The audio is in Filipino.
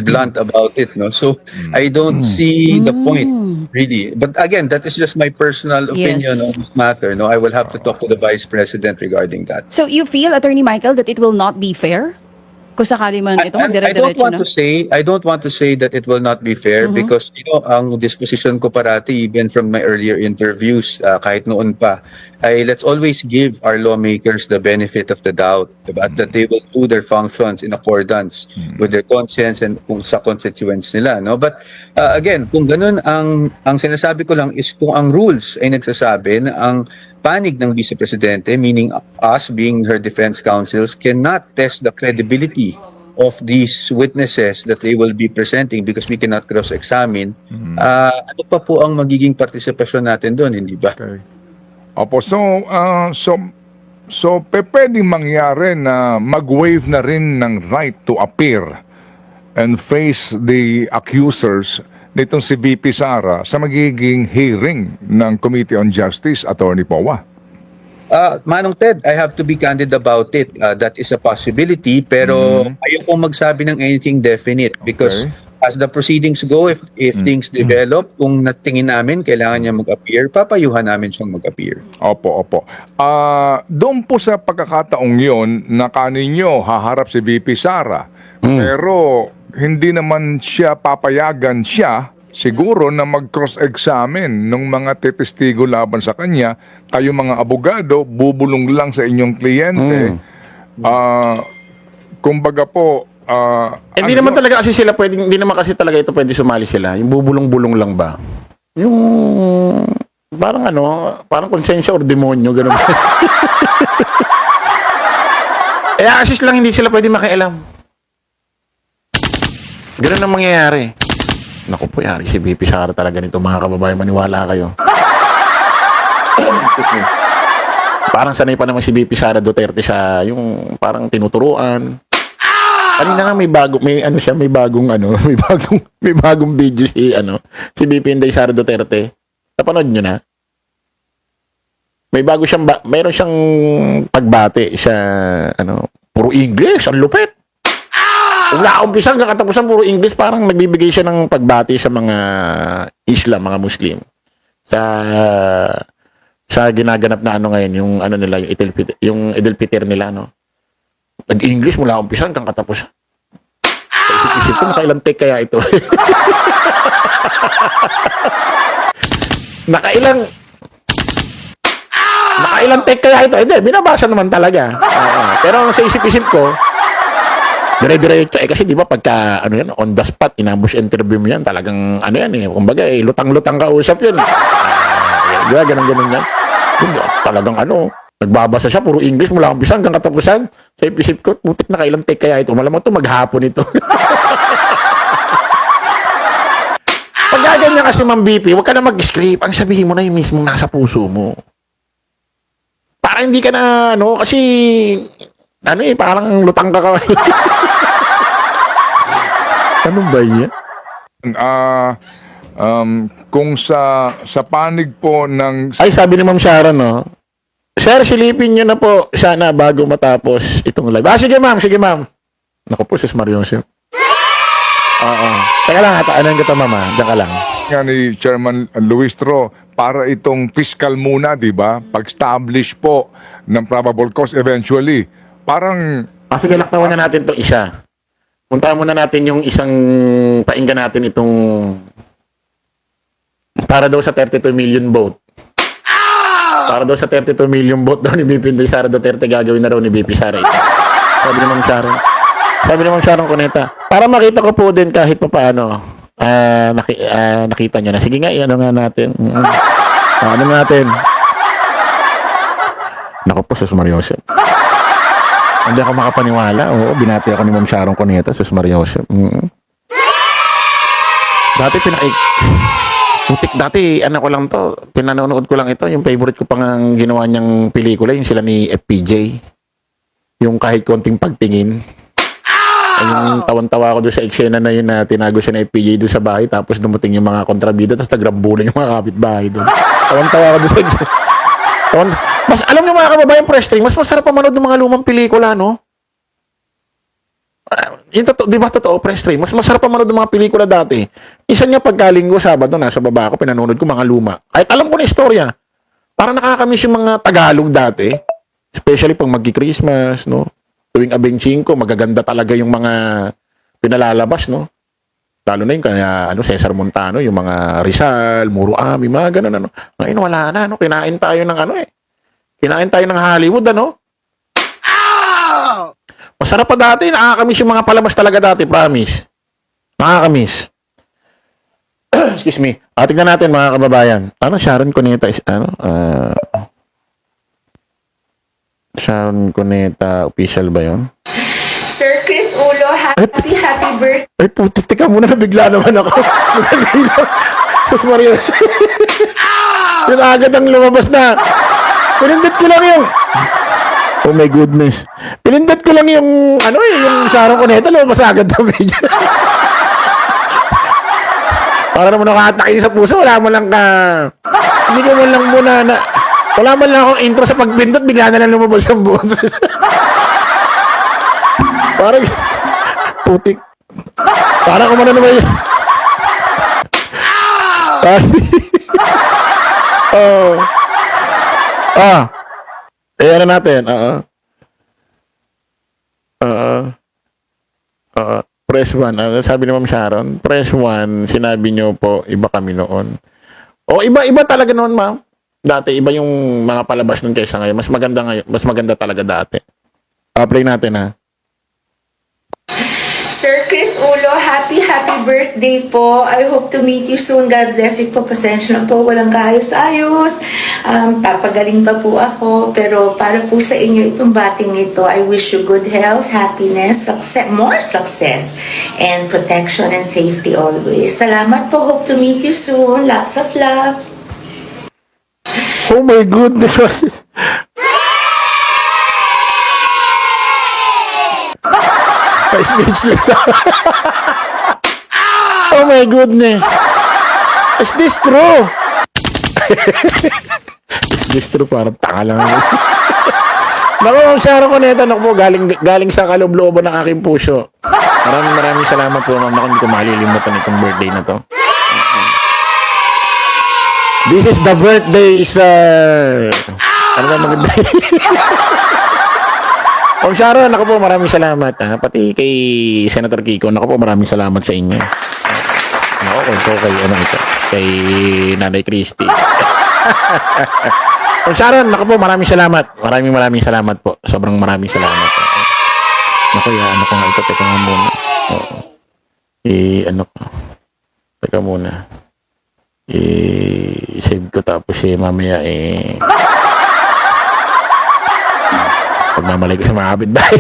blunt about it, no? So I don't see the point really. But again, that is just my personal opinion Yes. on this matter. No, I will have to talk to the Vice President regarding that. So you feel, Attorney Michael, that it will not be fair? Kung sakali man ito, I don't magdire-diretso want na. I don't want to say that it will not be fair because ang disposition ko parati even from my earlier interviews kahit noon pa ay let's always give our lawmakers the benefit of the doubt, diba? That they will do their functions in accordance with their conscience and kung sa constituents nila, no? But again, kung ganun ang sinasabi ko lang is kung ang rules ay nagsasabi na ang panig ng Vice Presidente, meaning us being her defense counsels, cannot test the credibility of these witnesses that they will be presenting because we cannot cross-examine. Ano pa po ang magiging partisipasyon natin doon, hindi ba? Okay. Opo, so pwedeng mangyari na mag-waive na rin ng right to appear and face the accusers nitong si VP Sara sa magiging hearing ng Committee on Justice, Attorney Powa. Manong Ted, I have to be candid about it. That is a possibility, pero ayokong magsabi ng anything definite because as the proceedings go, if things develop, kung natingin namin kailangan niya mag-appear, papayuhan namin siyang mag-appear. Opo. Doon po sa pagkakataong yon na kaninyo haharap si VP Sara, pero hindi naman siya papayagan siguro na mag-cross-examine ng mga testigo laban sa kanya. Kayo mga abogado, bubulong lang sa inyong kliyente. Kumbaga po, Hindi naman talaga kasi sila pwedeng, hindi naman kasi talaga ito pwede sumali sila. Yung bubulong-bulong lang ba? Yung parang parang konsensya or demonyo, gano'n. Assist lang, hindi sila pwede makialam. Gano'n ang mangyayari. Naku po, yari si VP Sara talaga nito, mga kababayan, maniwala kayo. Parang sanay pa naman si VP Sara Duterte sa yung parang tinuturuan. Kanina nga may bagong video si VP Inday Sara Duterte. Napanood nyo na? Mayroon siyang pagbate sa puro English, ang lupit. Wala umpisa hanggang katapusan puro English, parang nagbibigay siya ng pagbati sa mga Islam, mga Muslim. Sa ginaganap na ngayon, yung nila, yung Idul Fitr nila, Nag-English mula umpisa hanggang katapusan. Isip ko, nakailang take kaya ito? Nakailang take kaya ito? Hindi, binabasa naman talaga. Pero sa isip-isip ko, dire-diretso kasi di ba pagka on the spot inambush interview mo yan, talagang kumbaga lutang-lutang kausap yun. Ganun yan. Talagang nagbabasa siya puro English mula umpisa hanggang katapusan. Sa isip ko, putik na kailang take kaya ito. Malamang to maghapon ito. Pag ganyan kasi Ma'am BP, huwag ka na mag-script. Ang sabihin mo na yung mismong nasa puso mo. Para hindi ka na kasi parang lutang ka. Ano ba yan? Kung sa panig po ng... Ay, sabi ni Ma'am Sharon, Sir, silipin nyo na po sana bago matapos itong live. Sige ma'am. Naku po, sis Mariosep. Oo. Teka lang, hataanan kita mama. Diyan ka lang. Nga ni Chairman Luis Tro, para itong fiscal muna, di ba? Pag-establish po ng probable cause eventually. Parang... Sige, laktawan na natin itong isa. Puntahan muna natin yung isang painggan natin itong para daw sa 32 million vote. Para daw sa 32 million vote daw ni VP Inday Sara Duterte, gagawin na raw ni VP Sara ito. Sabi ni Ma'am Sharon Cuneta. Para makita ko po din kahit pa paano, nakita nyo na. Sige nga, nga natin. Natin. Naku po, Sus Mariosep. Hindi ako makapaniwala. Oo, binati ako ni Ma'am Sharon Cuneta, Sus Mariosep. Dati, ko lang to, pinanonood ko lang ito, yung favorite ko pang ang ginawa niyang pelikula, yung sila ni FPJ. Yung kahit konting pagtingin. Yung tawan-tawa ko doon sa eksena na yun na tinago siya na FPJ doon sa bahay, tapos dumating yung mga kontrabida, tapos nagrambulan yung mga kapitbahay doon. Tawan-tawa ko doon sa eksena. Mas alam niyo mga kababayan, press string, mas masarap pa manood ng mga lumang pelikula, yung totoo, di ba totoo, press tray, mas masarap pa manood ng mga pelikula dati. Isa nga pagkalinggo, Sabado, nasa baba ako, pinanonood ko mga luma. Kahit alam ko na istorya. Para nakakamiss yung mga Tagalog dati. Especially pag magki-Christmas, no? Tuwing Abeng 5, magaganda talaga yung mga pinalalabas, no? Lalo na yung kaya, Cesar Montano, yung mga Rizal, Muro Ami, mga ganun, ano. Ngayon, wala na, no? Kinain tayo ng Kinain tayo ng Hollywood, ano? Masarap pa dati, nakakamiss yung mga palabas talaga dati, promise. Nakakamiss. Excuse me. Tingnan natin, mga kababayan. Sharon Cuneta is, Sharon Cuneta, official ba yun? Sir Chris Ulo, happy birthday. Ay, puti, teka muna, bigla naman ako. Sus Maria. Yun agad ang lumabas na. Pinindot ko lang yung... Oh my goodness. Pinindot ko lang yung, yung Sharon Cuneta, lumabas agad na video. Para naman nakatakin sa puso, wala mo lang ka... Hindi ko man lang muna na... Wala man lang akong intro sa pagbindot, bigla na lang lumabas ang buhos. Parang, putik. Parang kumano naman yun. Ayan na natin. Press 1. Sabi ni Ma'am Sharon, press 1, sinabi niyo po, iba kami noon. Iba talaga noon, ma'am. Dati, iba yung mga palabas nun kaysa ngayon. Mas maganda ngayon. Mas maganda talaga dati. Play natin, ha. Sir Chris Ulo, happy birthday po. I hope to meet you soon. God bless you po. Pasensya na po. Walang kaayos-ayos. Papagaling pa po ako. Pero para po sa inyo itong bating ito, I wish you good health, happiness, success, more success, and protection and safety always. Salamat po. Hope to meet you soon. Lots of love. Oh my goodness. Speechless. Oh my goodness. Is this true? Is this true? Parang tanga lang. Naku, Ma'am Sharon Cuneta, naku po, galing sa kaloob-looban ng aking puso. Maraming salamat po, ma'am. Naku, hindi ko malilimutan itong birthday na to. This is the birthday, sir. Ano ba maganda? Ma'am Sharon, ako po, maraming salamat. Pati kay Senator Kiko, ako po, maraming salamat sa inyo. Ako, kay kay Nanay Christy. Ma'am Sharon, ako po, maraming salamat. Maraming salamat po. Sobrang maraming salamat. Ako, ko nga ito. Teka nga muna. Teka muna. Save ko tapos mamaya pagmamalay ko sa mga kapitbahay.